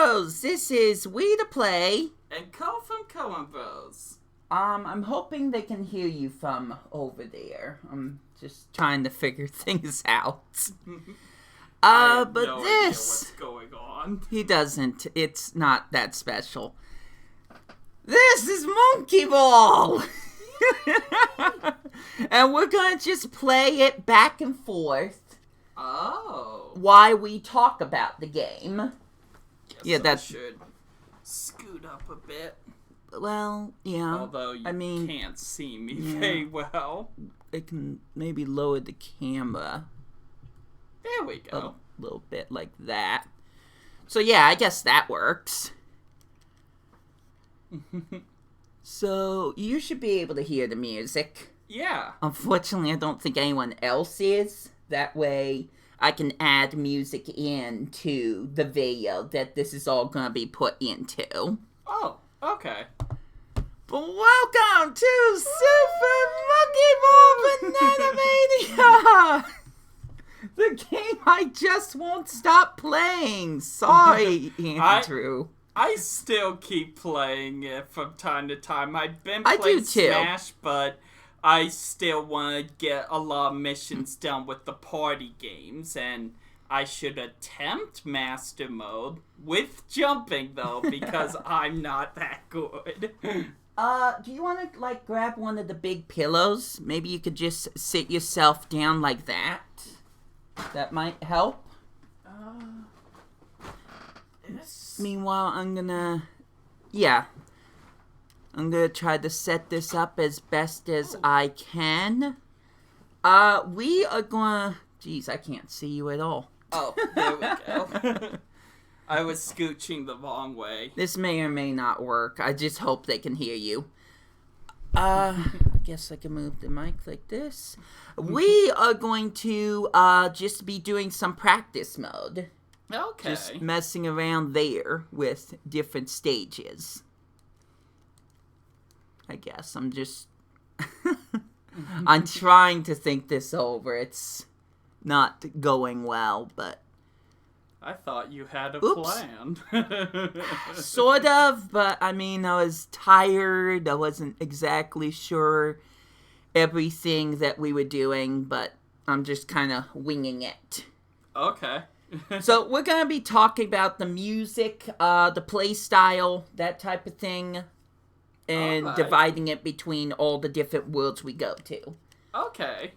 Ko&Bros! This is Wii2Play. And Ko from Ko&Bros. I'm hoping they can hear you from over there. I'm just trying to figure things out. I have but no this... idea what's going on. He doesn't. It's not that special. This is Monkey Ball! And we're gonna just play it back and forth. Oh. While we talk about the game. Guess I should scoot up a bit. Well, yeah. Although you can't see me very well. I can maybe lower the camera. There we go. A little bit like that. So yeah, I guess that works. So you should be able to hear the music. Yeah. Unfortunately, I don't think anyone else is. That way, I can add music into the video that this is all gonna be put into. Oh, okay. But welcome to Super Monkey Ball Banana Mania! The game I just won't stop playing. Sorry, Andrew. I still keep playing it from time to time. I've been playing Smash, but I still want to get a lot of missions done with the party games, and I should attempt Master Mode with jumping, though, because I'm not that good. Do you want to, grab one of the big pillows? Maybe you could just sit yourself down like that. That might help. Yes. Meanwhile, I'm gonna try to set this up as best as I can. We are gonna... Jeez, I can't see you at all. Oh, there we go. I was scooching the wrong way. This may or may not work. I just hope they can hear you. I guess I can move the mic like this. We are going to just be doing some practice mode. Okay. Just messing around there with different stages. I guess I'm just... I'm trying to think this over. It's not going well, but... I thought you had a plan. Sort of, but I was tired. I wasn't exactly sure everything that we were doing, but I'm just kind of winging it. Okay. So we're going to be talking about the music, the play style, that type of thing, and dividing it between all the different worlds we go to. Okay.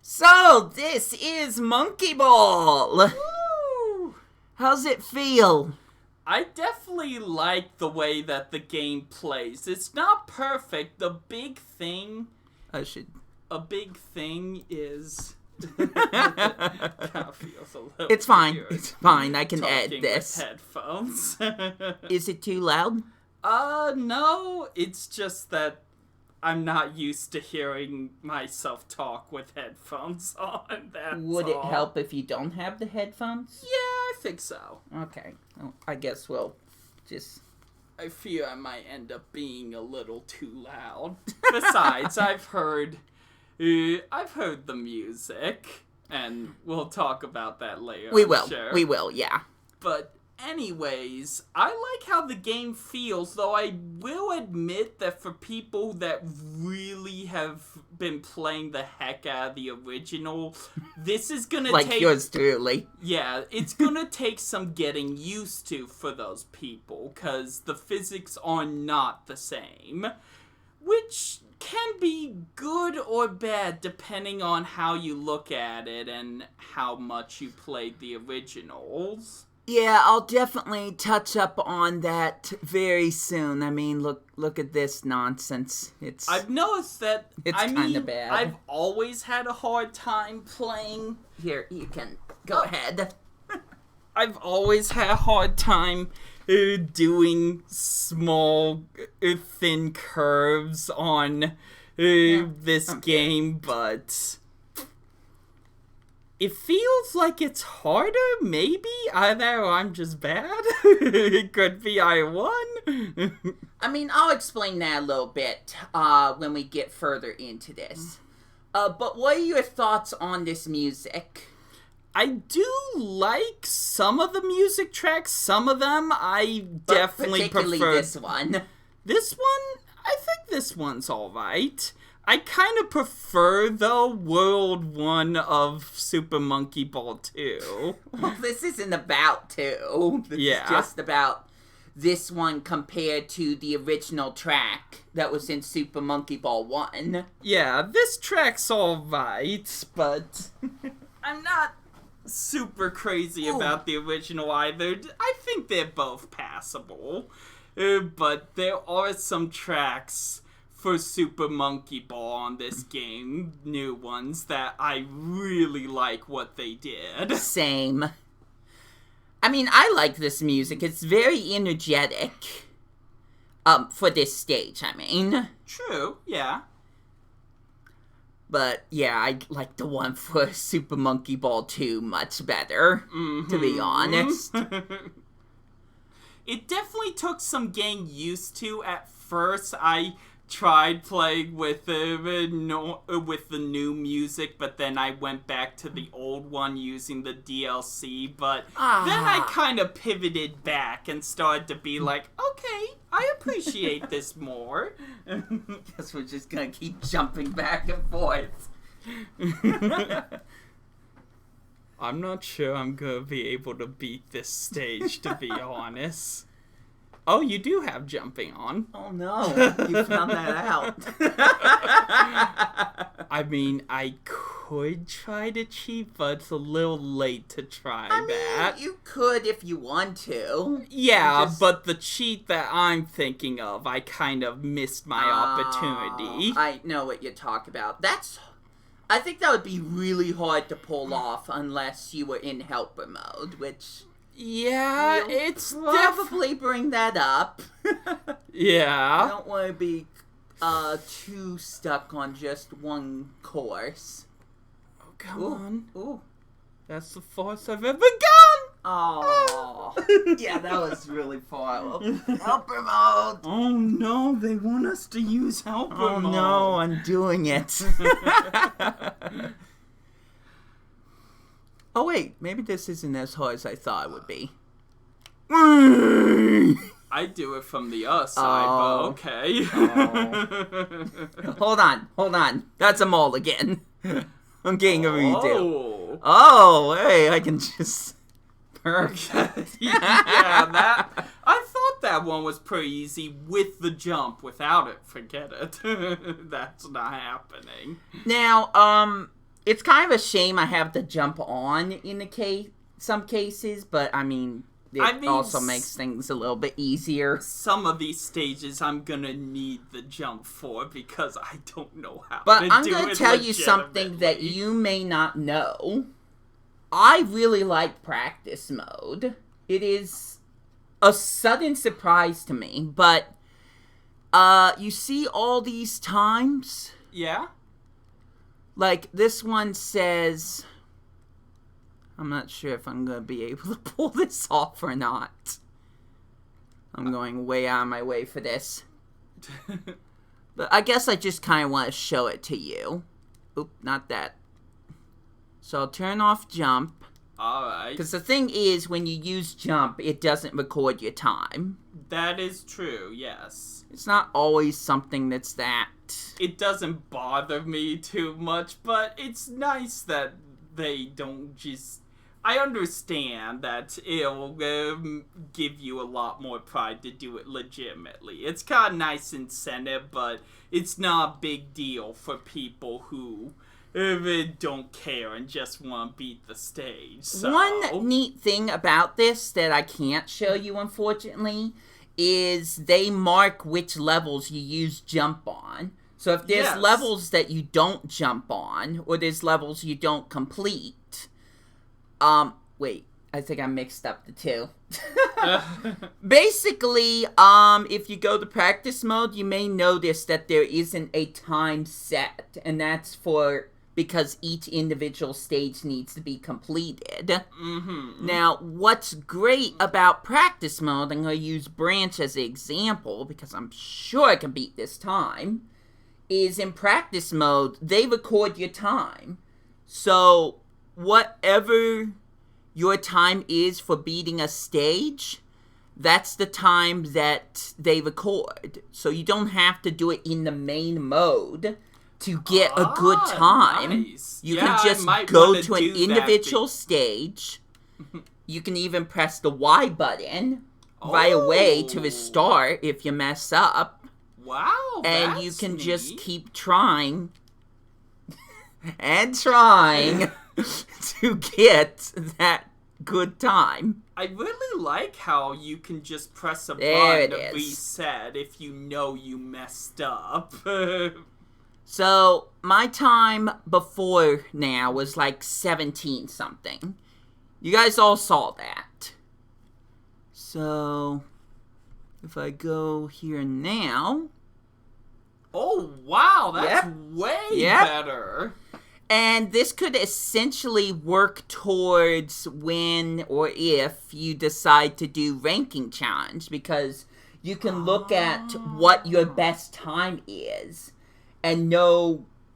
So, this is Monkey Ball! Woo! How's it feel? I definitely like the way that the game plays. It's not perfect. A big thing is... It's fine. It's fine. I can add this. With headphones. Is it too loud? No. It's just that I'm not used to hearing myself talk with headphones on. Would it help if you don't have the headphones? Yeah, I think so. Okay. Well, I guess we'll just... I fear I might end up being a little too loud. Besides, I've heard the music, and we'll talk about that later. We will, yeah. But anyways, I like how the game feels, though I will admit that for people that really have been playing the heck out of the original, this is gonna take... Like yours truly. Yeah, it's gonna take some getting used to for those people, because the physics are not the same, which can be good or bad depending on how you look at it and how much you played the originals. Yeah, I'll definitely touch up on that very soon. Look at this nonsense. I've noticed that it's kind of bad. I've always had a hard time playing. Here, you can go ahead. I've always had a hard time doing small, thin curves on this game, but it feels like it's harder, maybe? I don't know, I'm just bad. It could be I won. I'll explain that a little bit when we get further into this. But what are your thoughts on this music? I do like some of the music tracks. Some of them I definitely prefer. This one. This one, I think this one's alright. I kind of prefer the World 1 of Super Monkey Ball 2. Well, this isn't about 2. This is just about this one compared to the original track that was in Super Monkey Ball 1. Yeah, this track's alright, but I'm not super crazy about the original either. I think they're both passable. But there are some tracks for Super Monkey Ball on this game, new ones, that I really like what they did. Same. I mean, I like this music. It's very energetic. For this stage, I mean. True, yeah. But, yeah, I like the one for Super Monkey Ball 2 much better, to be honest. It definitely took some getting used to. At first, I tried playing with the new music, but then I went back to the old one using the DLC, but then I kind of pivoted back and started to be like, okay, I appreciate this more. Guess we're just gonna keep jumping back and forth. I'm not sure I'm gonna be able to beat this stage, to be honest. Oh, you do have jumping on. Oh no, you found that out. I mean, I could try to cheat, but it's a little late to try that. You could if you want to. Yeah, but the cheat that I'm thinking of, I kind of missed my opportunity. I know what you're talking about. I think that would be really hard to pull off unless you were in helper mode, which... Yeah, it's probably bring that up. Yeah. I don't want to be too stuck on just one course. Oh, come on. Ooh. That's the farthest I've ever gone! Oh. Yeah, that was really far. Helper mode! Oh no, they want us to use helper mode. Oh no, I'm doing it. Oh wait, maybe this isn't as hard as I thought it would be. I do it from the other side, but okay. Hold on. That's a mole again. I'm getting a redo. Oh, Oh, hey, I can just... Perfect. I thought that one was pretty easy with the jump. Without it, forget it. That's not happening. Now, it's kind of a shame I have to jump on in some cases, but I mean, also makes things a little bit easier. Some of these stages I'm gonna need the jump for because I don't know how but to do it. But I'm gonna tell you something that you may not know. I really like practice mode. It is a sudden surprise to me, but you see all these times? Yeah? Like, this one says... I'm not sure if I'm going to be able to pull this off or not. I'm going way out of my way for this. But I guess I just kind of want to show it to you. Oop, not that. So I'll turn off jump. Alright. Because the thing is, when you use jump, it doesn't record your time. That is true, yes. It's not always something that's that... It doesn't bother me too much, but it's nice that they don't just... I understand that it'll give you a lot more pride to do it legitimately. It's kind of nice incentive, but it's not a big deal for people who don't care and just want to beat the stage. So. One neat thing about this that I can't show you, unfortunately, is they mark which levels you use jump on. So if there's levels that you don't jump on, or there's levels you don't complete... wait, I think I mixed up the two. Basically, if you go to practice mode, you may notice that there isn't a time set, and that's because each individual stage needs to be completed. Mm-hmm. Now, what's great about practice mode, I'm going to use Branch as an example, because I'm sure I can beat this time, is in practice mode, they record your time. So... whatever your time is for beating a stage, that's the time that they record. So you don't have to do it in the main mode to get a good time. Nice. You can just go to an individual stage. You can even press the Y button right away to restart if you mess up. Wow, and you can just keep trying and trying to get that good time. I really like how you can just press a button to reset if you know you messed up. So, my time before now was like 17 something. You guys all saw that. So, if I go here now... Oh, wow, that's way better. And this could essentially work towards when or if you decide to do ranking challenge, because you can look at what your best time is and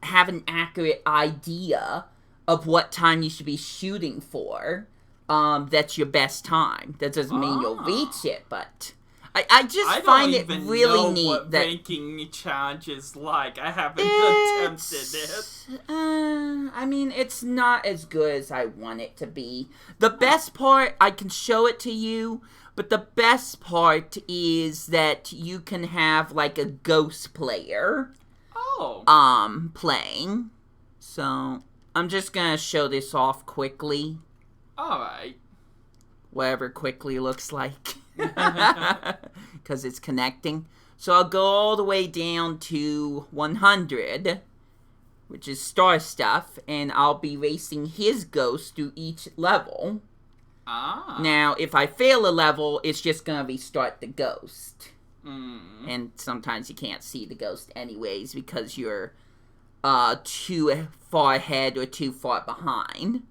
have an accurate idea of what time you should be shooting for. That's your best time. That doesn't mean you'll reach it, but I just find it really neat what that ranking challenge is like. I haven't attempted it. I mean, it's not as good as I want it to be. The best part, I can show it to you, but the best part is that you can have like a ghost player. Playing. So, I'm just gonna show this off quickly. Alright. Whatever quickly looks like. Because it's connecting. So, I'll go all the way down to 100, which is star stuff, and I'll be racing his ghost through each level. Now, if I fail a level, it's just gonna restart the ghost. And sometimes you can't see the ghost anyways because you're too far ahead or too far behind.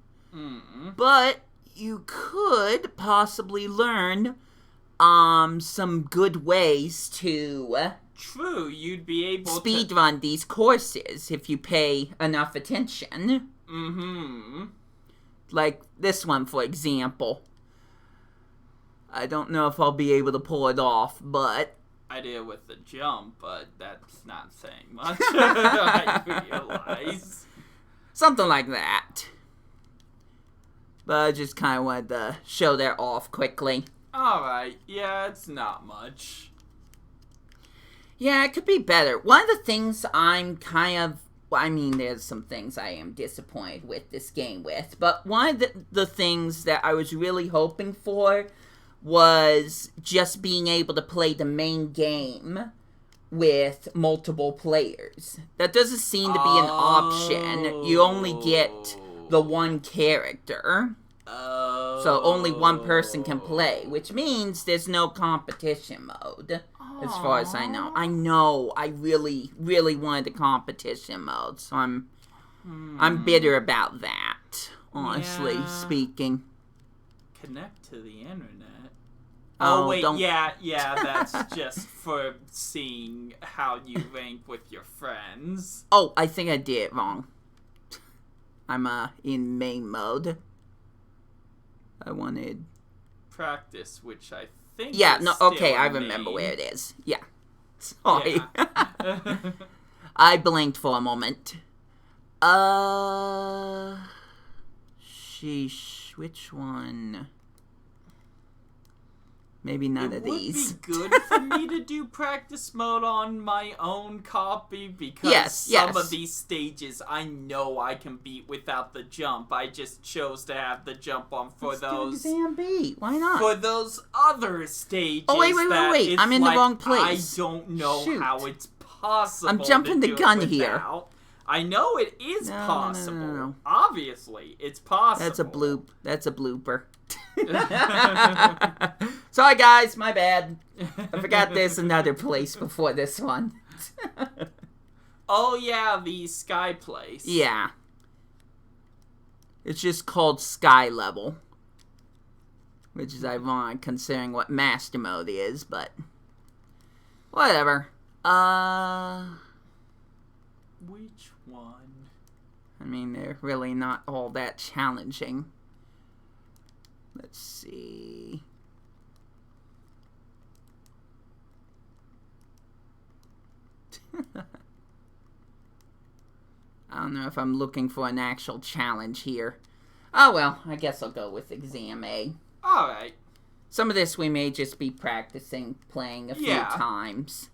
But you could possibly learn some good ways to True, you'd be able to speedrun these courses if you pay enough attention. Like this one, for example. I don't know if I'll be able to pull it off, but I did with the jump, but that's not saying much. I realize. Something like that. But I just kind of wanted to show that off quickly. Alright, yeah, it's not much. Yeah, it could be better. One of the things there's some things I am disappointed with this game with, but one of the things that I was really hoping for was just being able to play the main game with multiple players. That doesn't seem to be an option. You only get the one character. So only one person can play, which means there's no competition mode, as far as I know. I really, really wanted the competition mode, so I'm bitter about that, honestly speaking. Connect to the internet. Oh, wait, yeah, that's just for seeing how you rank with your friends. Oh, I think I did it wrong. I'm, in main mode. I wanted... practice, which I think yeah, is no, still okay, I remember where it is. Yeah. Sorry. Yeah. I blinked for a moment. Sheesh, which one? Maybe none of these. It would be good for me to do practice mode on my own copy because some of these stages I know I can beat without the jump. I just chose to have the jump on for those. Why not? For those other stages. Oh wait! I'm in the wrong place. I don't know how it's possible. I'm jumping the gun here. I know it is possible. No. Obviously, it's possible. That's a blooper. Sorry guys, my bad. I forgot there's another place before this one. Oh yeah, the sky place. Yeah. It's just called Sky Level. Which is ironic considering what Master Mode is, but... whatever. Which one? I mean, they're really not all that challenging. Let's see. I don't know if I'm looking for an actual challenge here. Oh well, I guess I'll go with exam A. Alright. Some of this we may just be practicing playing a few times.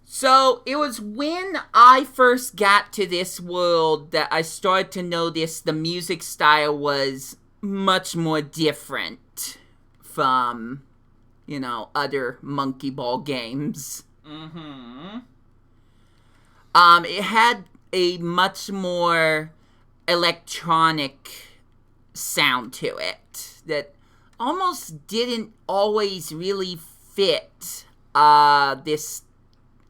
So, it was when I first got to this world that I started to notice the music style was much more different from, you know, other Monkey Ball games. Mm-hmm. It had a much more electronic sound to it that almost didn't always really fit this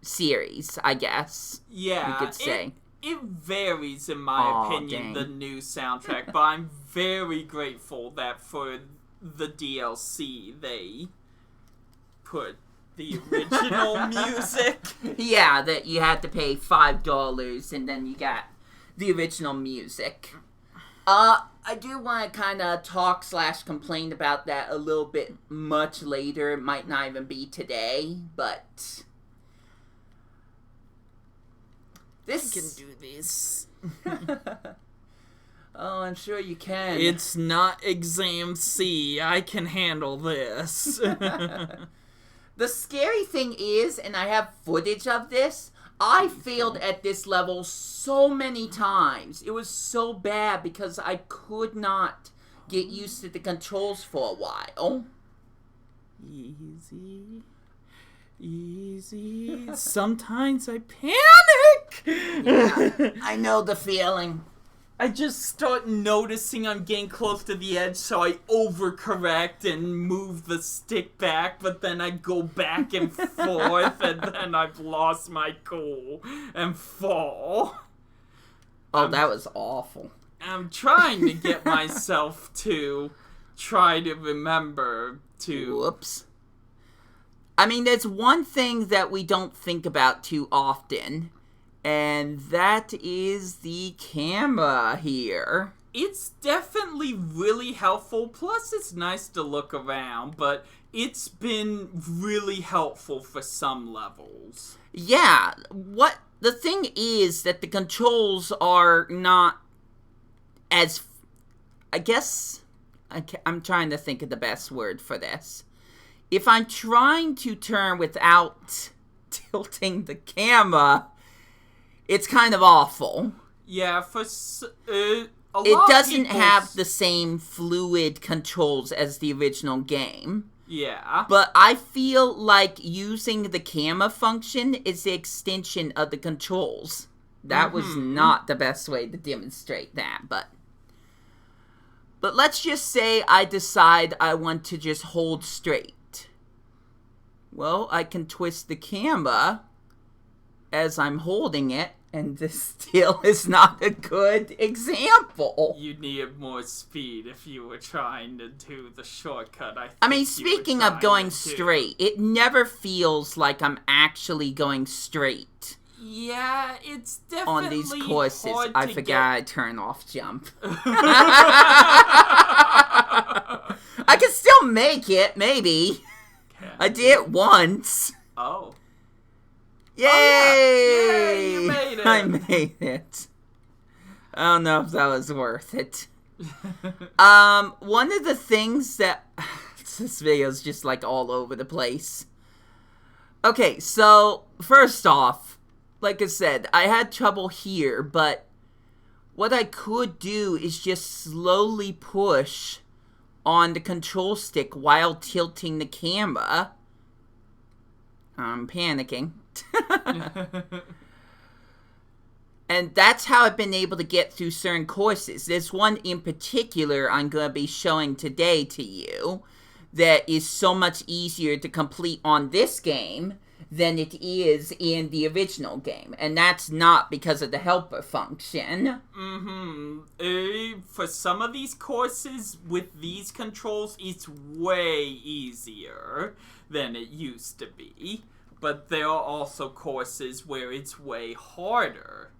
series, I guess. Yeah, you could say. It varies, in my opinion, the new soundtrack, but I'm very grateful that for the DLC they put the original music. Yeah, that you had to pay $5 and then you got the original music. I do want to kind of talk/complain about that a little bit much later. It might not even be today, but this I can do this. Oh, I'm sure you can. It's not exam C. I can handle this. The scary thing is, and I have footage of this, I failed at this level so many times. It was so bad because I could not get used to the controls for a while. Easy. Easy. Sometimes I panic! Yeah, I know the feeling. I just start noticing I'm getting close to the edge, so I overcorrect and move the stick back, but then I go back and forth, and then I've lost my cool and fall. Oh, that was awful. I'm trying to get myself to try to remember to... Whoops. I mean, there's one thing that we don't think about too often, and that is the camera here. It's definitely really helpful, plus it's nice to look around, but it's been really helpful for some levels. Yeah, the thing is that the controls are not as, I guess, I'm trying to think of the best word for this. If I'm trying to turn without tilting the camera, it's kind of awful. Yeah, it doesn't have the same fluid controls as the original game. Yeah. But I feel like using the camera function is the extension of the controls. That was not the best way to demonstrate that, but let's just say I decide I want to just hold straight. Well, I can twist the camera as I'm holding it, and this still is not a good example. You needed more speed if you were trying to do the shortcut. I mean, speaking of going straight, it never feels like I'm actually going straight. Yeah, it's definitely on these courses. I forgot I turn off jump. I can still make it, maybe. I did it once. Oh. Yay! Oh, yeah. Yay, you made it. I made it. I don't know if that was worth it. One of the things that... this video's just like all over the place. Okay, so first off, like I said, I had trouble here, but what I could do is just slowly push on the control stick while tilting the camera. I'm panicking. And that's how I've been able to get through certain courses. There's one in particular I'm going to be showing today to you that is so much easier to complete on this game than it is in the original game. And that's not because of the helper function. For some of these courses with these controls, it's way easier than it used to be. But there are also courses where it's way harder.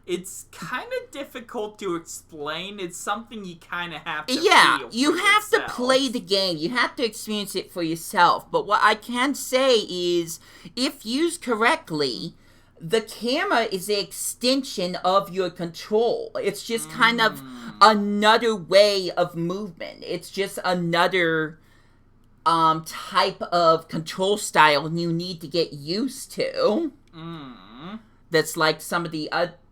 it's kind of difficult to explain. It's something you kind of have to feel for you have yourself. to play the game. You have to experience it for yourself. But what I can say is, if used correctly, the camera is an extension of your control. It's just kind of another way of movement. It's just another type of control style you need to get used to. That's like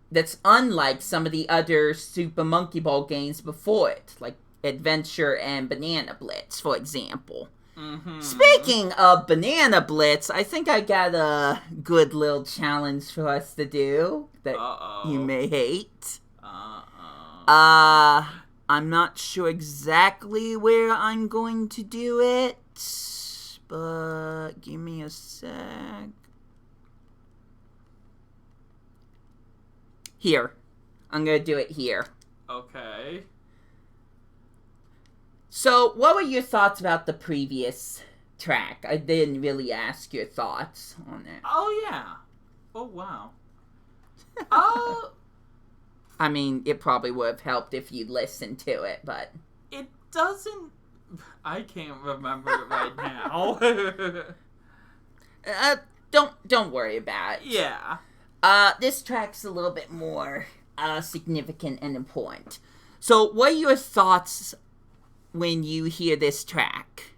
that's unlike some of the other Super Monkey Ball games before it, like Adventure and Banana Blitz, for example. Speaking of Banana Blitz, I think I got a good little challenge for us to do that you may hate. I'm not sure exactly where I'm going to do it, but give me a sec. Here. I'm going to do it here. Okay. So, what were your thoughts about the previous track? I didn't really ask your thoughts on it. Oh, yeah. Oh, wow. I mean, it probably would have helped if you listened to it, but... It doesn't... I can't remember it right now. Don't worry about it. Yeah. This track's a little bit more significant and important. So, what are your thoughts when you hear this track?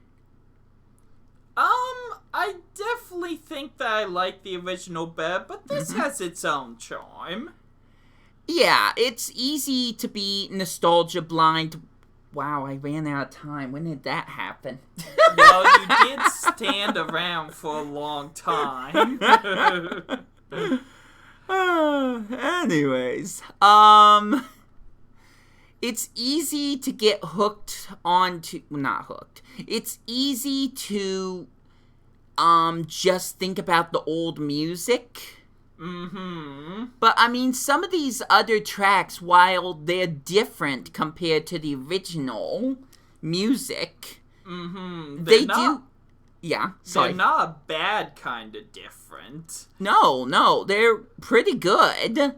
I definitely think that I like the original better, but this has its own charm. Yeah, it's easy to be nostalgia blind. Wow, I ran out of time. When did that happen? Well, you did stand around for a long time. Anyways, it's easy to get hooked onto, not hooked. It's easy to, just think about the old music. But, I mean, some of these other tracks, while they're different compared to the original music, they do... Yeah, sorry. They're not a bad kind of different. No, they're pretty good.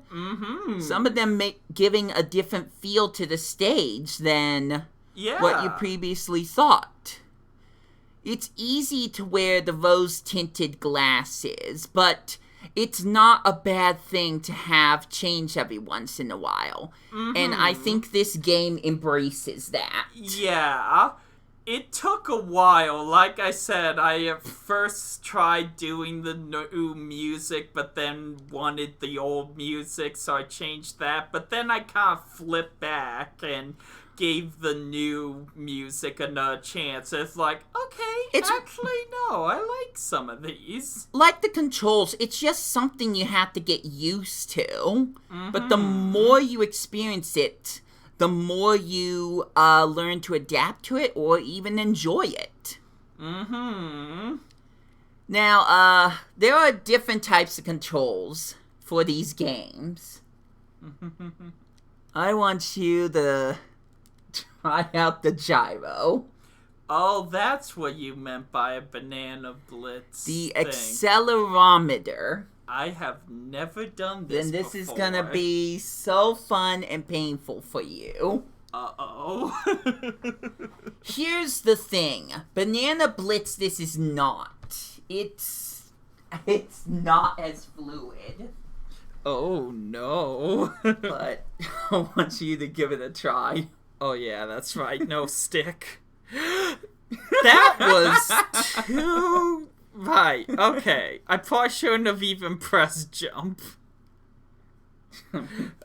Some of them giving a different feel to the stage than what you previously thought. It's easy to wear the rose-tinted glasses, but it's not a bad thing to have change every once in a while. And I think this game embraces that. Yeah. It took a while. Like I said, I first tried doing the new music, but then wanted the old music, so I changed that. But then I kind of flipped back and gave the new music another chance. It's like, okay, actually, no, I like some of these. Like the controls, it's just something you have to get used to. But the more you experience it, the more you learn to adapt to it or even enjoy it. Now, there are different types of controls for these games. I want you to try out the gyro. Oh, that's what you meant by a Banana Blitz The thing. accelerometer. I have never done this Then this before. is gonna be so fun and painful for you. Uh-oh. Here's the thing. Banana Blitz, this is not. It's not as fluid. Oh, no. But I want you to give it a try. Oh, yeah, that's right. No stick. That was too... Right, okay. I probably shouldn't have even pressed jump.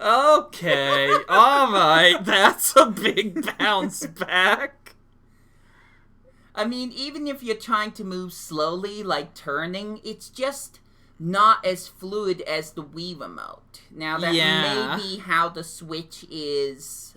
Okay, alright. That's a big bounce back. I mean, even if you're trying to move slowly, like turning, it's just not as fluid as the Wii remote. Now, that may be how the Switch is,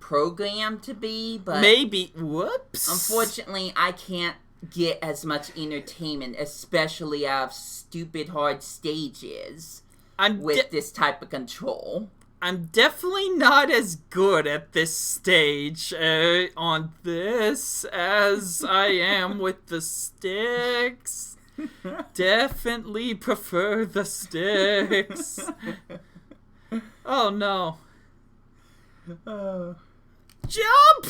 programmed to be, but... Maybe. Whoops. Unfortunately, I can't get as much entertainment, especially out of stupid hard stages, with this type of control. I'm definitely not as good at this stage on this as I am with the sticks. Definitely prefer the sticks. Oh no. Jump!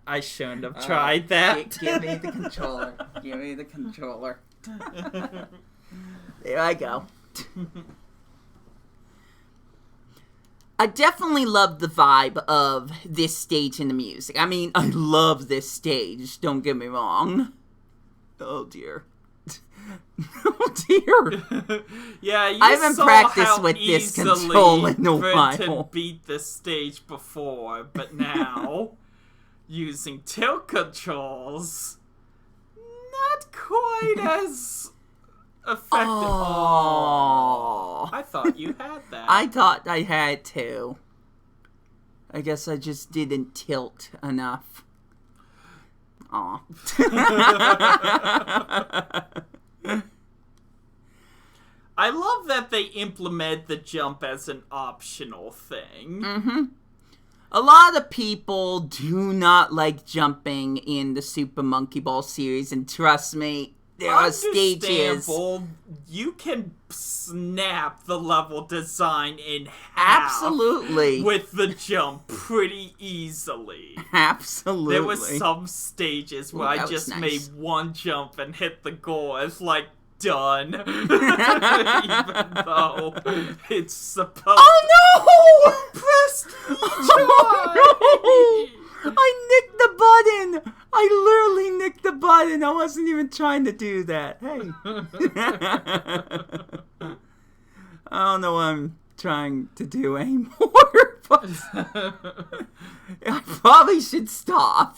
I shouldn't have tried that. Give me the controller. Give me the controller. There I go. I definitely love the vibe of this stage in the music. I mean, I love this stage, don't get me wrong. Oh dear. Oh dear. Yeah, I haven't practiced with this control in a while. To beat the stage before, but now using tilt controls, not quite as effective. Oh, I thought you had that. I thought I had to. I guess I just didn't tilt enough. Aw. I love that they implement the jump as an optional thing. Mm-hmm. A lot of people do not like jumping in the Super Monkey Ball series, and trust me, there are stages. You can snap the level design in half. Absolutely. With the jump pretty easily. Absolutely. There were some stages where I just made one jump and hit the goal. It's like, done. Even though it's supposed Oh no! You pressed Oh, no! I nicked the button! I literally nicked the button. I wasn't even trying to do that. Hey. I don't know what I'm trying to do anymore, but I probably should stop.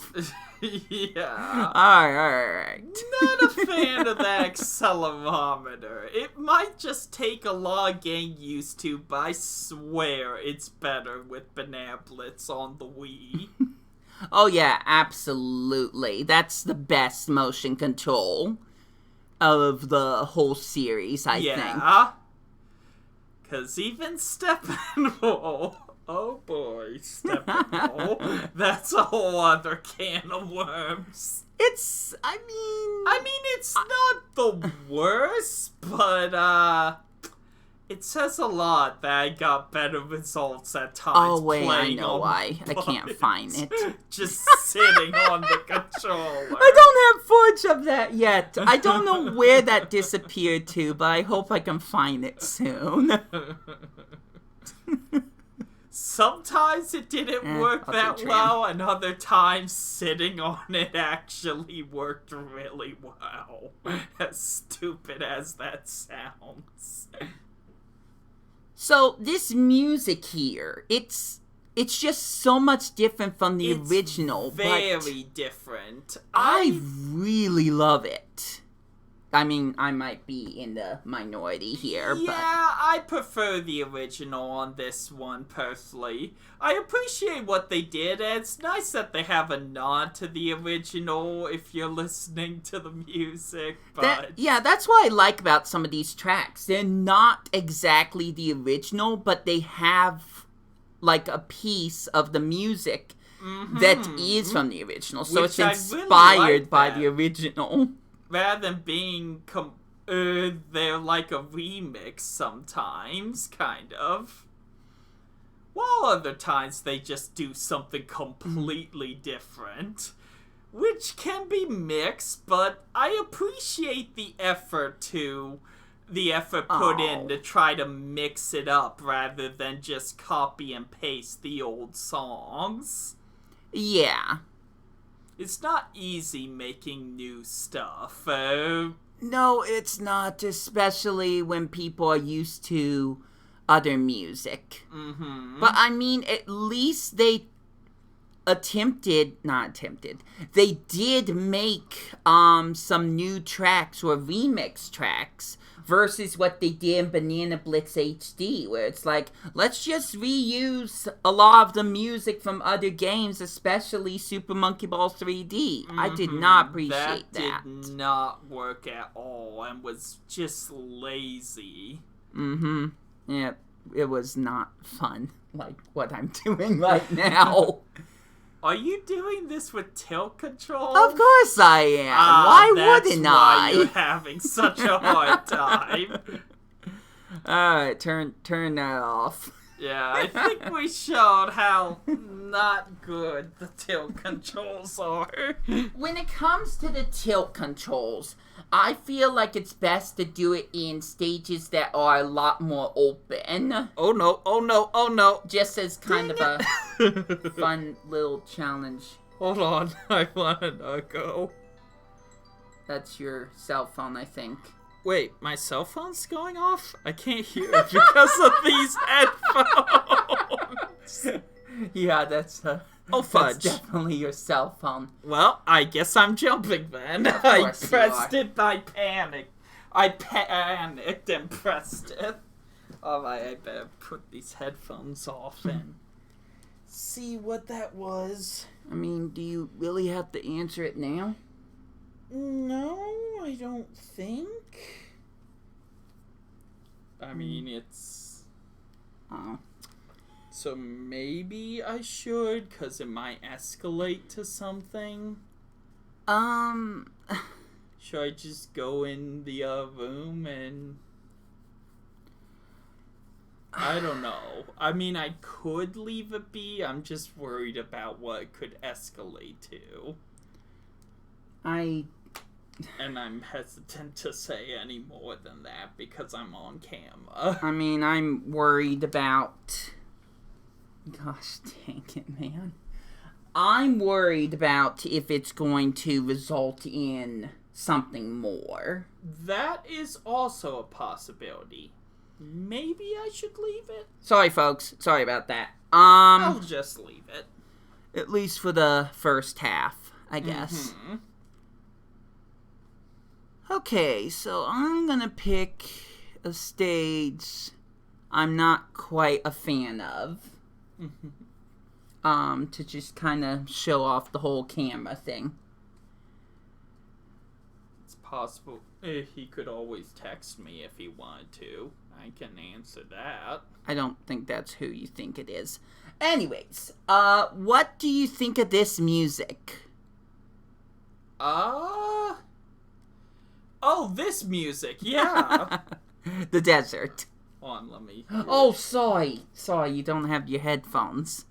Yeah. Alright. Not a fan of that accelerometer. It might just take a lot of getting used to, but I swear it's better with Banana Blitz on the Wii. Oh yeah, absolutely. That's the best motion control of the whole series, I think. Yeah. Because even Step and Roll... Oh boy, Step and Roll. That's a whole other can of worms. It's not the worst, but it says a lot that I got better results at times. Oh wait, I know why. I can't find it. Just sitting on the controller. I don't have footage of that yet. I don't know where that disappeared to, but I hope I can find it soon. Sometimes it didn't work that well, and other times sitting on it actually worked really well. As stupid as that sounds. So this music here, it's just so much different from the original. Very different. I really love it. I mean, I might be in the minority here, but... Yeah, I prefer the original on this one, personally. I appreciate what they did, and it's nice that they have a nod to the original if you're listening to the music, but... That's what I like about some of these tracks. They're not exactly the original, but they have, like, a piece of the music that is from the original. So it's inspired by the original. Rather than being, they're like a remix sometimes, kind of. While other times they just do something completely different. Which can be mixed, but I appreciate the effort put in to try to mix it up rather than just copy and paste the old songs. Yeah. It's not easy making new stuff. No, it's not, especially when people are used to other music. Mm-hmm. But I mean, at least they they did make some new tracks or remix tracks versus what they did in Banana Blitz HD, where it's like, let's just reuse a lot of the music from other games, especially Super Monkey Ball 3D. I did not appreciate that. That did not work at all and was just lazy. Yeah, it was not fun, like what I'm doing right now. Are you doing this with tilt control? Of course I am. Why wouldn't I? That's why you're having such a hard time. Alright, turn that off. Yeah, I think we showed how not good the tilt controls are. When it comes to the tilt controls, I feel like it's best to do it in stages that are a lot more open. Oh no. Just as kind of a fun little challenge. Hold on, I wanna go. That's your cell phone, I think. Wait, my cell phone's going off? I can't hear it because of these headphones. Yeah, that's fudge. That's definitely your cell phone. Well, I guess I'm jumping then. I pressed it by panic. I panicked and pressed it. Alright, I better put these headphones off and see what that was. I mean, do you really have to answer it now? No, I don't think. I mean, it's... Oh. So maybe I should, because it might escalate to something. Should I just go in the room and... I don't know. I mean, I could leave it be. I'm just worried about what it could escalate to. And I'm hesitant to say any more than that because I'm on camera. I mean, I'm worried about... Gosh dang it, man. I'm worried about if it's going to result in something more. That is also a possibility. Maybe I should leave it? Sorry, folks. Sorry about that. I'll just leave it. At least for the first half, I guess. Mm-hmm. Okay, so I'm gonna pick a stage I'm not quite a fan of. To just kind of show off the whole camera thing. It's possible. He could always text me if he wanted to. I can answer that. I don't think that's who you think it is. Anyways, what do you think of this music? Oh, this music, yeah. The desert. Hold on, let me... Oh, sorry. Sorry, you don't have your headphones.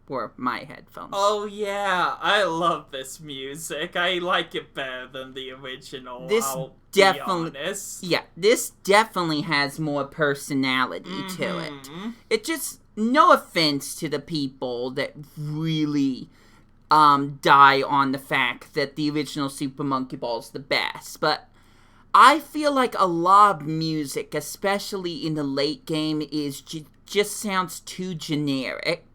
Or my headphones. Oh, yeah. I love this music. I like it better than the original, I'll be honest. Yeah, this definitely has more personality to it. It just... No offense to the people that really... die on the fact that the original Super Monkey Ball is the best, but I feel like a lot of music, especially in the late game, is just sounds too generic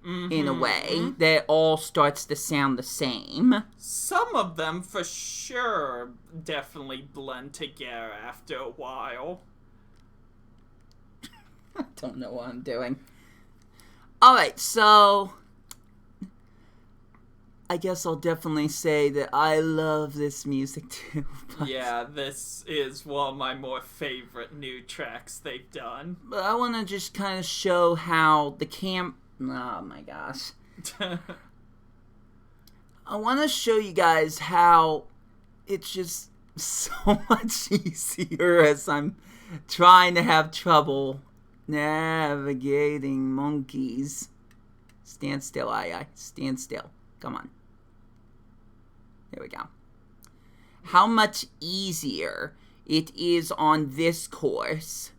in a way, that it all starts to sound the same. Some of them, for sure, definitely blend together after a while. I don't know what I'm doing. Alright, so... I guess I'll definitely say that I love this music too. Yeah, this is one of my more favorite new tracks they've done. But I want to just kind of show how the oh my gosh. I want to show you guys how it's just so much easier as I'm trying to have trouble navigating monkeys. Stand still, aye. Stand still. Come on. There we go. How much easier it is on this course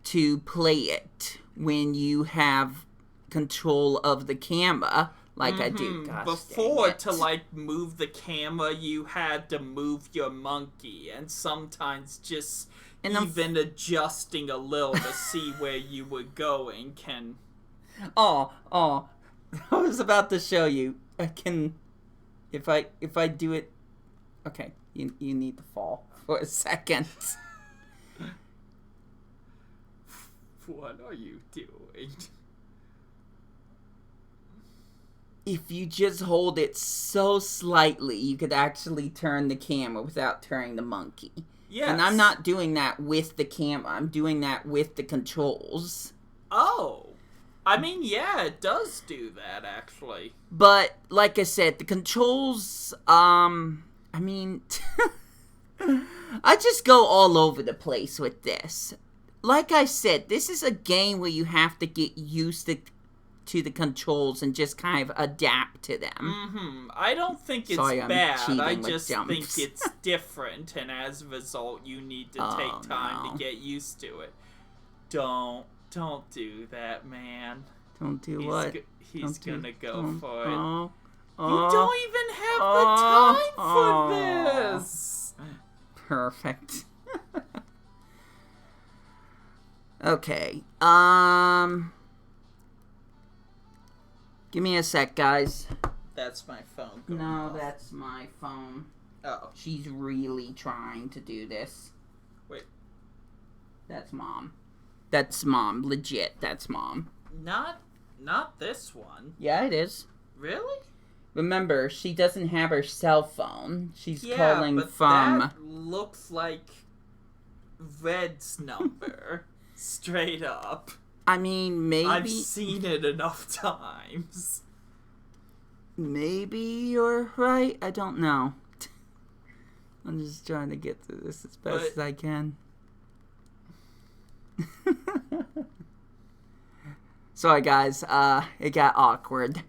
to play it when you have control of the camera like I do. Gosh, before, to like move the camera, you had to move your monkey, and sometimes just even adjusting a little to see where you were going can... Oh, I was about to show you. I can... If I do it... Okay, you need to fall for a second. What are you doing? If you just hold it so slightly, you could actually turn the camera without turning the monkey. Yes. And I'm not doing that with the camera. I'm doing that with the controls. Oh. I mean, yeah, it does do that, actually. But, like I said, the controls, I mean, I just go all over the place with this. Like I said, this is a game where you have to get used to the controls and just kind of adapt to them. I don't think it's Sorry, bad. I just think it's different, and as a result, you need to take time to get used to it. Don't do that, man. Don't do what? He's gonna go for it. You You don't even have the time for this. Perfect. Okay. Give me a sec, guys. That's my phone going No, off. that's my phone. Oh. She's really trying to do this. Wait. That's Mom. That's Mom. Legit, that's Mom. Not this one. Yeah, it is. Really? Remember, she doesn't have her cell phone. She's calling but from... that looks like Red's number. Straight up. I mean, maybe... I've seen it enough times. Maybe you're right. I don't know. I'm just trying to get through this as best as I can. Sorry, guys. It got awkward.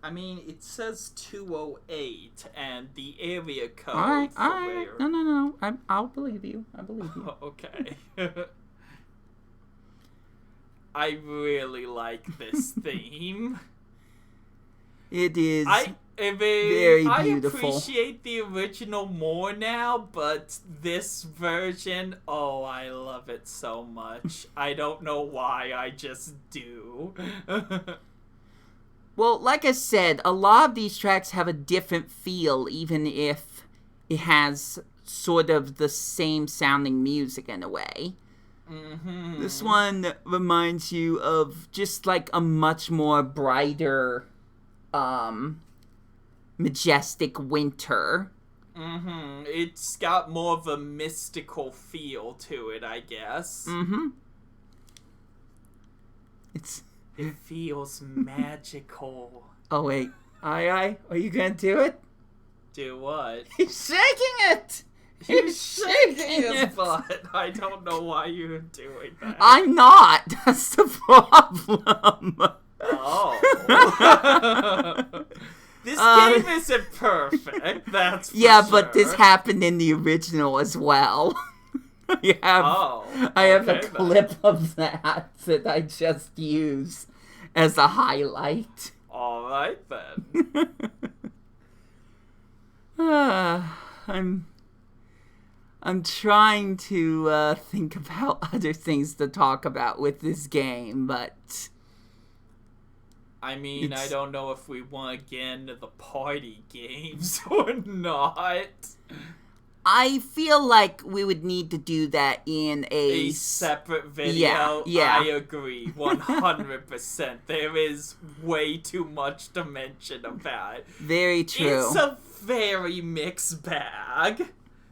I mean, it says 208, and the area code All right. where... No. I'll believe you. I believe you. Okay. I really like this theme. It is very beautiful. I appreciate the original more now, but this version, oh, I love it so much. I don't know why, I just do. Well, like I said, a lot of these tracks have a different feel, even if it has sort of the same sounding music in a way. Mm-hmm. This one reminds you of just like a much more brighter, majestic winter. Mm-hmm. It's got more of a mystical feel to it, I guess. Mm-hmm. It feels magical. Oh, wait. Aye. Are you gonna do it? Do what? He's shaking it! He's shaking his butt. I don't know why you're doing that. I'm not. That's the problem. Oh. This game isn't perfect, that's for yeah, sure. but this happened in the original as well. I have a clip of that I just use as a highlight. Alright then. I'm trying to think about other things to talk about with this game, but... I mean, I don't know if we want to get into the party games or not. I feel like we would need to do that in a separate video. Yeah. I agree 100%. There is way too much to mention about it. Very true. It's a very mixed bag.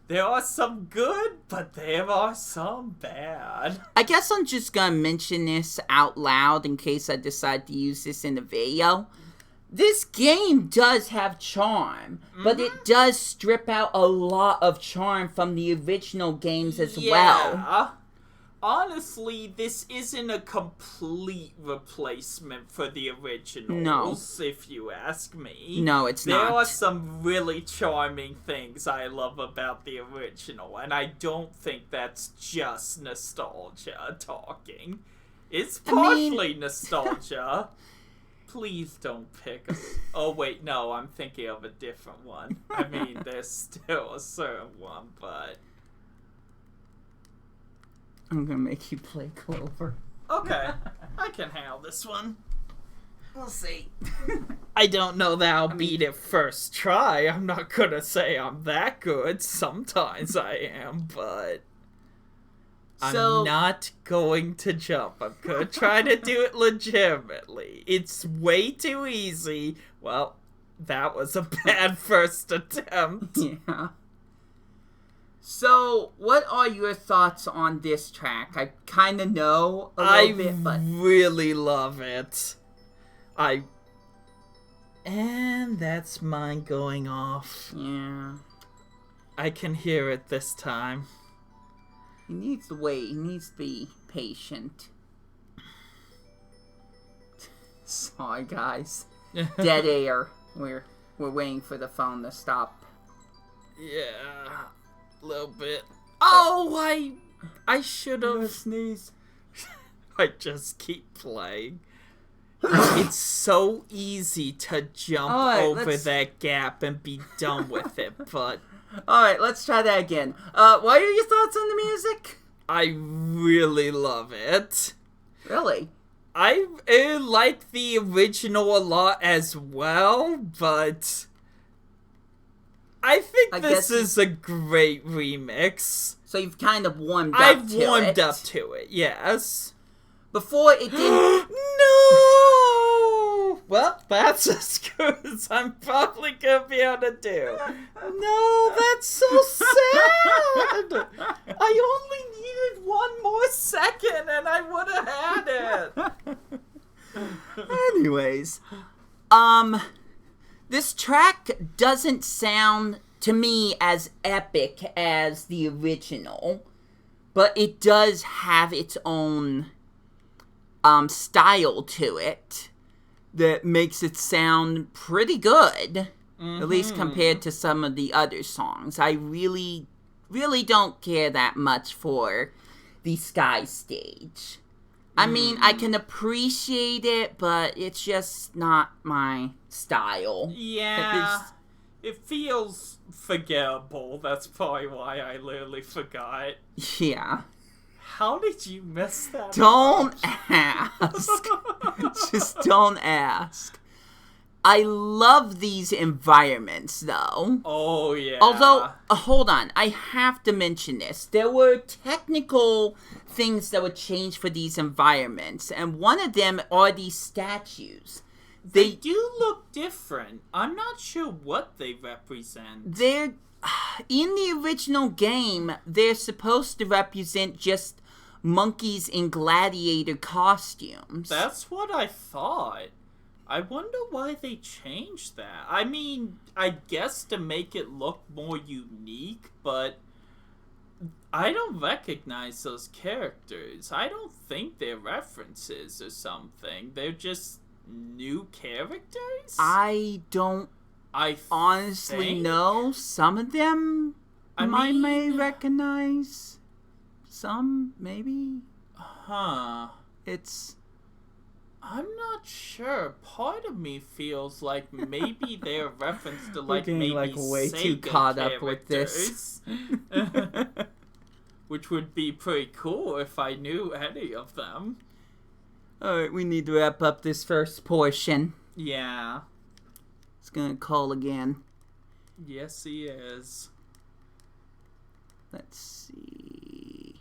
There are some good, but there are some bad. I guess I'm just gonna mention this out loud in case I decide to use this in the video. This game does have charm, but it does strip out a lot of charm from the original games as well. Honestly, this isn't a complete replacement for the originals, if you ask me. No, it's not. There are some really charming things I love about the original, and I don't think that's just nostalgia talking. It's partially nostalgia. Please don't pick us. Oh, wait, no, I'm thinking of a different one. I mean, there's still a certain one, but... I'm gonna make you play Clover. Okay, I can handle this one. We'll see. I don't know that I'll beat it first try. I'm not gonna say I'm that good. Sometimes I am, but... I'm not going to jump. I'm gonna try to do it legitimately. It's way too easy. Well, that was a bad first attempt. Yeah. So, what are your thoughts on this track? I kind of know a little bit, but... I really love it. And that's mine going off. Yeah. I can hear it this time. He needs to wait. He needs to be patient. Sorry, guys. Dead air. We're waiting for the phone to stop. Yeah, a little bit. Oh, I should have sneezed. I just keep playing. It's so easy to jump over that gap and be done with it, but... Alright, let's try that again. What are your thoughts on the music? I really love it. Really? I like the original a lot as well, but... I think this is a great remix. So you've kind of warmed up to it. I've warmed up to it, yes. Before it didn't... No! Well, that's as good as I'm probably gonna be able to do. No, that's so sad! I only needed one more second and I would have had it. Anyways, this track doesn't sound, to me, as epic as the original, but it does have its own style to it that makes it sound pretty good, at least compared to some of the other songs. I really, really don't care that much for the Sky stage. I mean, I can appreciate it, but it's just not my style. Yeah, it feels forgettable. That's probably why I literally forgot. Yeah. How did you miss that? Don't ask. Just don't ask. I love these environments, though. Oh, yeah. Although, hold on. I have to mention this. There were technical things that were changed for these environments, and one of them are these statues. They do look different. I'm not sure what they represent. They're... In the original game, they're supposed to represent just monkeys in gladiator costumes. That's what I thought. I wonder why they changed that. I mean, I guess to make it look more unique, but I don't recognize those characters. I don't think they're references or something. They're just new characters? I don't honestly know. Some of them I may recognize. Some, maybe. Huh. I'm not sure. Part of me feels like maybe they're a reference to like maybe way Sega too caught characters, up with this. Which would be pretty cool if I knew any of them. Alright, we need to wrap up this first portion. Yeah. It's gonna call again. Yes, he is. Let's see.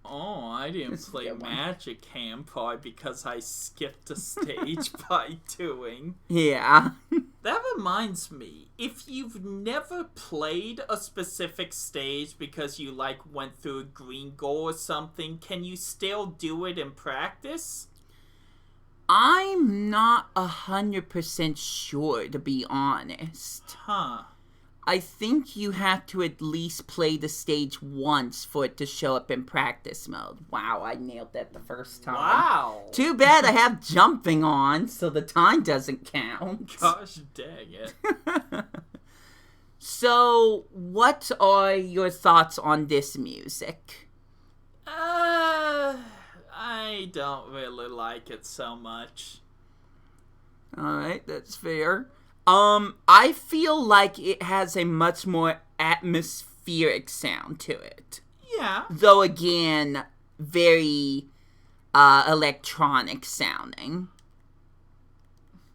Oh, I didn't play Magic Hand probably because I skipped a stage by doing. Yeah. That reminds me, if you've never played a specific stage because you went through a green goal or something, can you still do it in practice? I'm not 100% sure, to be honest. Huh. I think you have to at least play the stage once for it to show up in practice mode. Wow, I nailed that the first time. Wow. Too bad I have jumping on, so the time doesn't count. Gosh dang it. So, what are your thoughts on this music? I don't really like it so much. Alright, that's fair. I feel like it has a much more atmospheric sound to it. Yeah. Though again, very electronic sounding.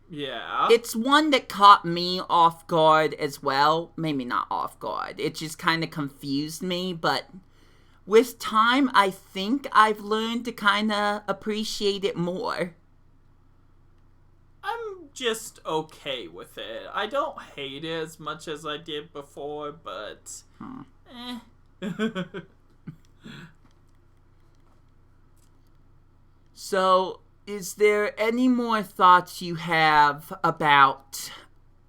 Yeah. It's one that caught me off guard as well. Maybe not off guard. It just kind of confused me, but with time, I think I've learned to kind of appreciate it more. I'm just okay with it. I don't hate it as much as I did before, but... So, is there any more thoughts you have about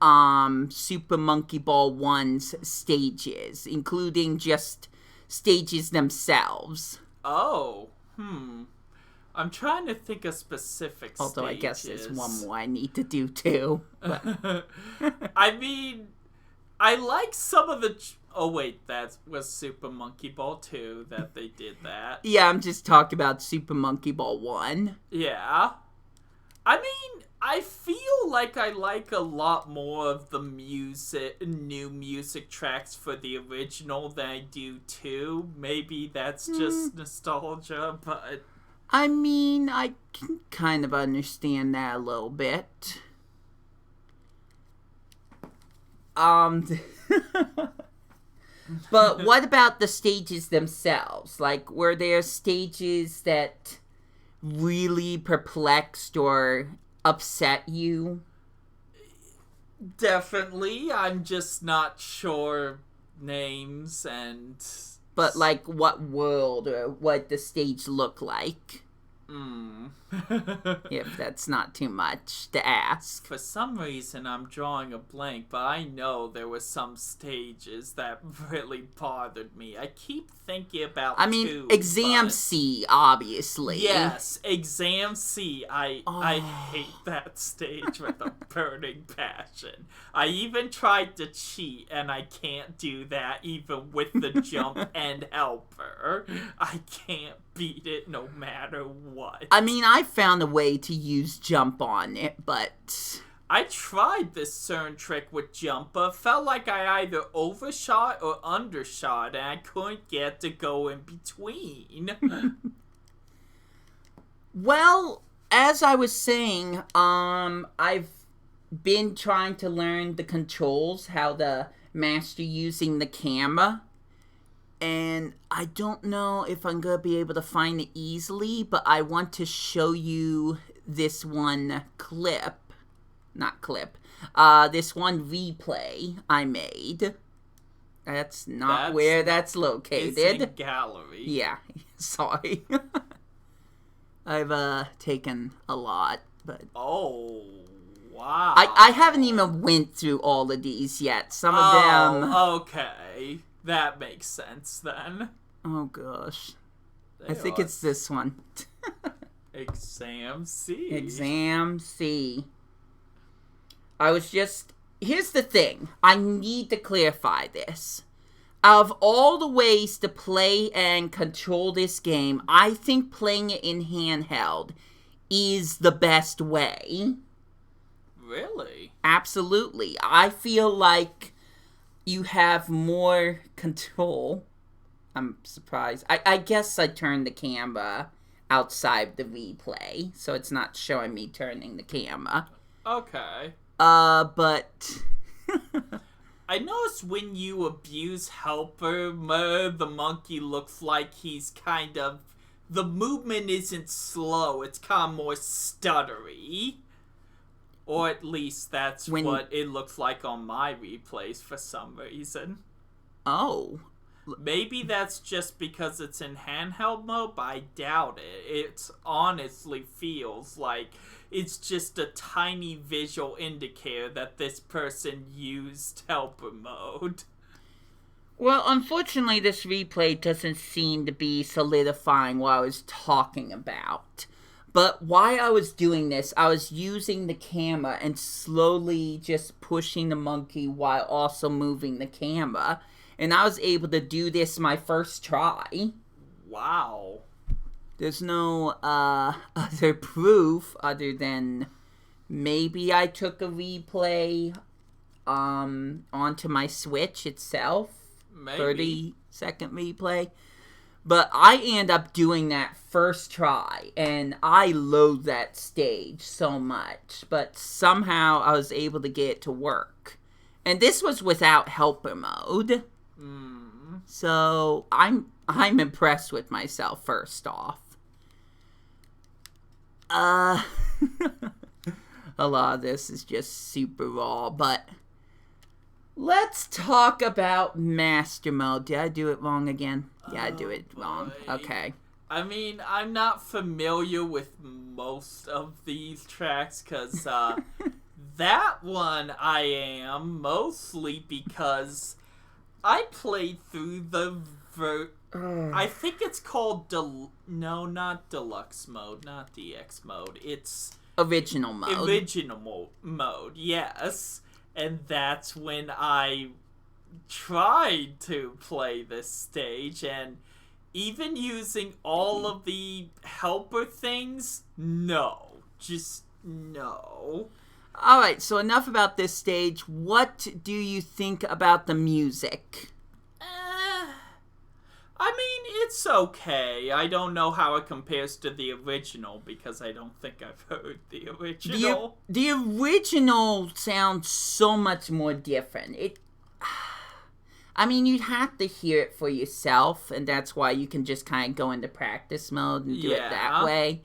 Super Monkey Ball 1's stages, including just stages themselves. Oh, I'm trying to think of specific Although stages. I guess there's one more I need to do too. I mean, I like some of the... Oh wait, that was Super Monkey Ball 2 that they did that. Yeah, I'm just talking about Super Monkey Ball 1. Yeah. I mean, I feel like I like a lot more of the new music tracks for the original than I do 2. Maybe that's just nostalgia, but... I mean, I can kind of understand that a little bit. But what about the stages themselves? Like, were there stages that really perplexed or upset you? Definitely. I'm just not sure names and... But, like, what world or what the stage looked like? If that's not too much to ask. For some reason, I'm drawing a blank, but I know there were some stages that really bothered me. I keep thinking about Exam C, obviously. Yes, Exam C. I hate that stage with a burning passion. I even tried to cheat, and I can't do that even with the jump and helper. I can't beat it no matter what. I mean, I found a way to use jump on it, but... I tried this certain trick with jumper. Felt like I either overshot or undershot, and I couldn't get to go in between. Well, as I was saying, I've been trying to learn the controls, how to master using the camera. And I don't know if I'm going to be able to find it easily, but I want to show you this one clip. Not clip. This one replay I made. That's not where that's located. It's in gallery. Yeah, sorry. I've taken a lot, but... Oh, wow. I haven't even went through all of these yet. Some of them... Okay. That makes sense, then. Oh, gosh. I think it's this one. Exam C. Exam C. Here's the thing. I need to clarify this. Of all the ways to play and control this game, I think playing it in handheld is the best way. Really? Absolutely. I feel like you have more control. I'm surprised. I guess I turned the camera outside the replay, so it's not showing me turning the camera. Okay. But... I noticed when you abuse Helper, the monkey looks like he's kind of... The movement isn't slow, it's kind of more stuttery. Or at least that's what it looks like on my replays for some reason. Oh. Maybe that's just because it's in handheld mode, but I doubt it. It honestly feels like it's just a tiny visual indicator that this person used helper mode. Well, unfortunately, this replay doesn't seem to be solidifying what I was talking about. But while I was doing this, I was using the camera and slowly just pushing the monkey while also moving the camera. And I was able to do this my first try. Wow. There's no other proof other than maybe I took a replay onto my Switch itself. Maybe. 30-second replay. But I end up doing that first try, and I loathe that stage so much. But somehow I was able to get it to work. And this was without helper mode. So I'm impressed with myself first off. A lot of this is just super raw, but let's talk about master mode. Did I do it wrong again? Yeah, I do it wrong. Okay. I mean, I'm not familiar with most of these tracks because That one I am, mostly because I played through the I think it's called no, not deluxe mode, not DX mode. It's original mode. Original mode, yes. And that's when I tried to play this stage, and even using all of the helper things, no. Just no. Alright, so enough about this stage. What do you think about the music? I mean, it's okay. I don't know how it compares to the original, because I don't think I've heard the original. The original sounds so much more different. I mean, you'd have to hear it for yourself, and that's why you can just kind of go into practice mode and do it that way.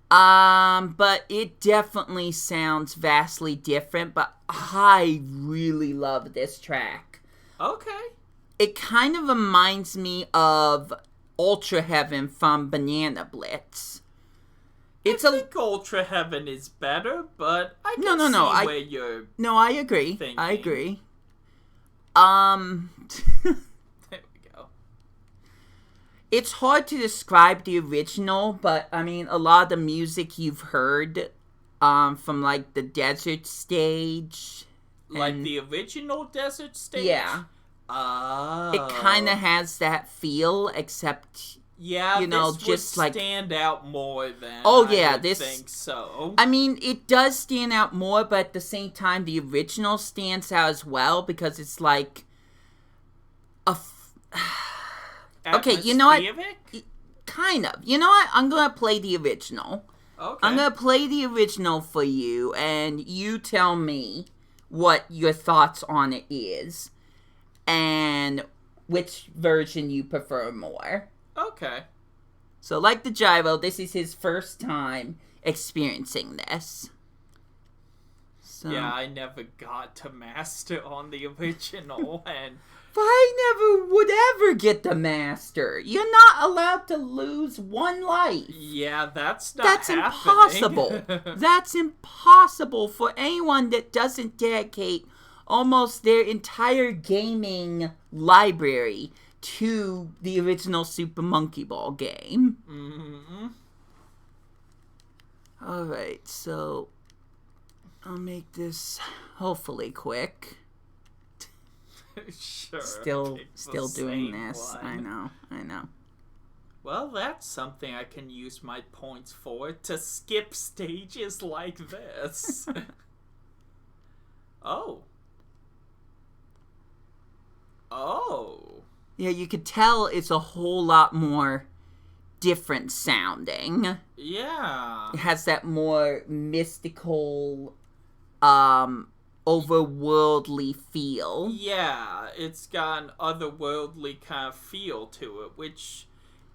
But it definitely sounds vastly different, but I really love this track. Okay. It kind of reminds me of Ultra Heaven from Banana Blitz. I think Ultra Heaven is better, but I can see where you're I agree. thinking. I agree. There we go. It's hard to describe the original, but, I mean, a lot of the music you've heard, from, like, the desert stage. Like the original desert stage? Yeah. Oh. It kind of has that feel, except, this just would like stand out more than I think so. I mean, it does stand out more, but at the same time, the original stands out as well, because it's like okay, you know what? Kind of. You know what? I'm gonna play the original. Okay. I'm gonna play the original for you, and you tell me what your thoughts on it is. And which version you prefer more. Okay. So, like the Gyro, this is his first time experiencing this. So, yeah, I never got to master on the original, and I never would ever get the master. You're not allowed to lose one life. Yeah, that's impossible. That's impossible for anyone that doesn't dedicate almost their entire gaming library to the original Super Monkey Ball game. Mm-hmm. Alright, so I'll make this hopefully quick. Sure. Still doing this. One. I know. Well, that's something I can use my points for, to skip stages like this. Oh. Yeah, you could tell it's a whole lot more different sounding. Yeah. It has that more mystical, overworldly feel. Yeah, it's got an otherworldly kind of feel to it, which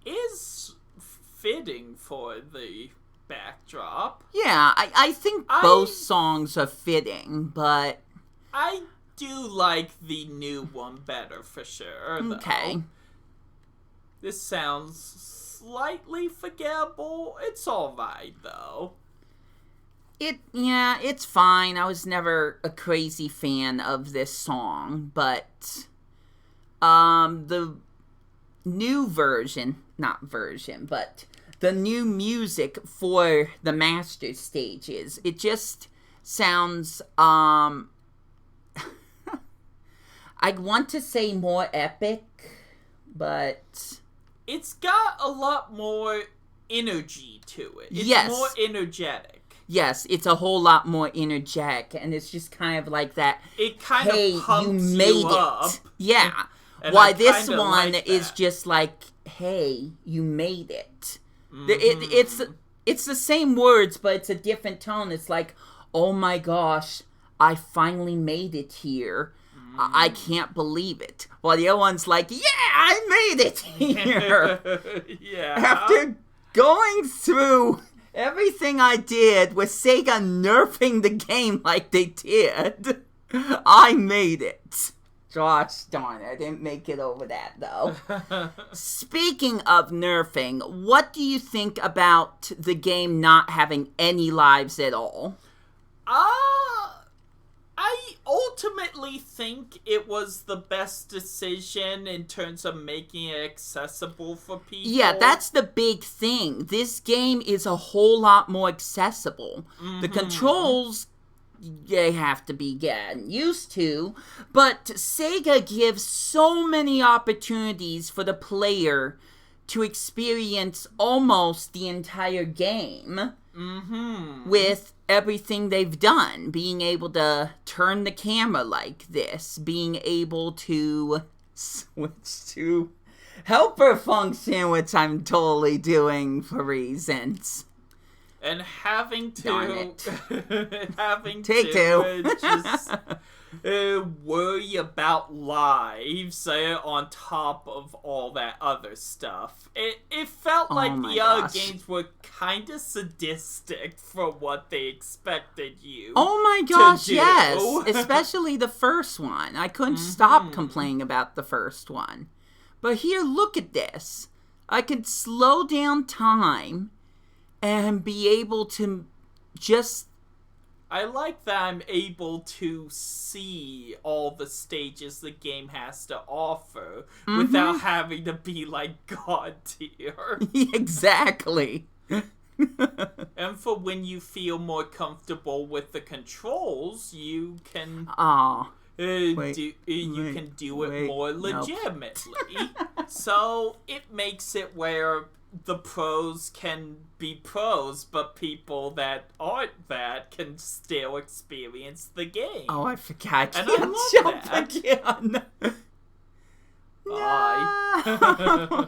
is fitting for the backdrop. Yeah, I think both songs are fitting, but I do like the new one better for sure, though. Okay. This sounds slightly forgettable. It's alright, though. It's fine. I was never a crazy fan of this song, but the new the new music for the master stages, it just sounds I'd want to say more epic, but it's got a lot more energy to it. It's more energetic. Yes, it's a whole lot more energetic, and it's just kind of like that. It kind of pumps you up. Yeah. Why this one is just like, hey, you made it. Mm-hmm. It's the same words, but it's a different tone. It's like, oh my gosh, I finally made it here. I can't believe it. While the other one's like, yeah, I made it here. Yeah. After going through everything I did with Sega nerfing the game like they did, I made it. Gosh darn it, I didn't make it over that, though. Speaking of nerfing, what do you think about the game not having any lives at all? I ultimately think it was the best decision in terms of making it accessible for people. Yeah, that's the big thing. This game is a whole lot more accessible. Mm-hmm. The controls, they have to be getting used to, but Sega gives so many opportunities for the player to experience almost the entire game with everything they've done. Being able to turn the camera like this, being able to switch to helper function, which I'm totally doing for reasons. And having to Take two. Just worry about lives on top of all that other stuff. It felt like the other games were kind of sadistic for what they expected you. Oh my gosh, yes. Especially the first one. I couldn't stop complaining about the first one. But here, look at this. I could slow down time and be able to just... I like that I'm able to see all the stages the game has to offer without having to be like God tier. Exactly. And for when you feel more comfortable with the controls, you can you can do it more legitimately. So it makes it where the pros can be pros, but people that aren't that can still experience the game. Oh, I forgot. And I love that. Again. Bye.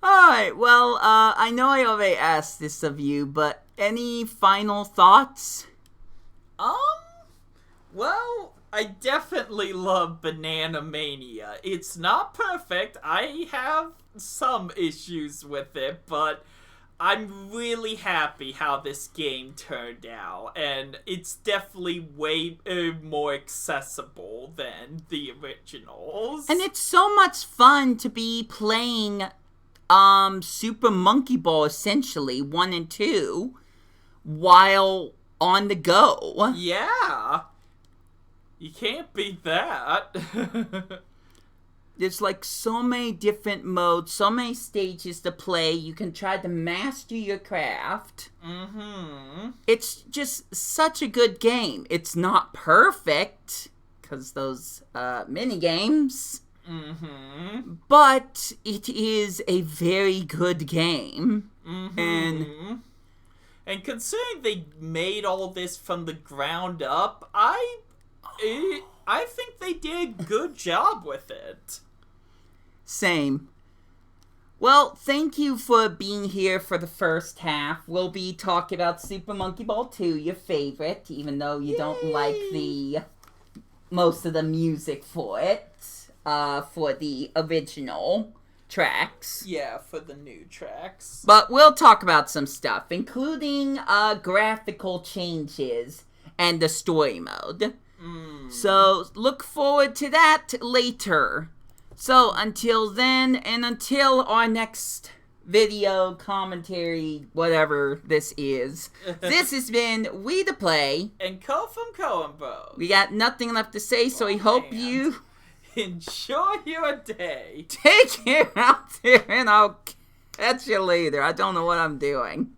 Alright, well, I know I already asked this of you, but any final thoughts? Well, I definitely love Banana Mania. It's not perfect. I have some issues with it, but I'm really happy how this game turned out. And it's definitely way more accessible than the originals. And it's so much fun to be playing Super Monkey Ball, essentially, 1 and 2, while on the go. Yeah. You can't beat that. There's like so many different modes, so many stages to play. You can try to master your craft. It's just such a good game. It's not perfect, because those mini games. But it is a very good game. And considering they made all this from the ground up, I think they did a good job with it. Same. Well, thank you for being here for the first half. We'll be talking about Super Monkey Ball 2, your favorite, even though you don't like most of the music for it, for the original tracks. Yeah, for the new tracks. But we'll talk about some stuff, including graphical changes and the story mode. So look forward to that later. So until then, and until our next video, commentary, whatever this is, this has been WI2Play and Ko from Ko&Bros. We got nothing left to say, so we hope you enjoy your day. Take care out there, and I'll catch you later. I don't know what I'm doing.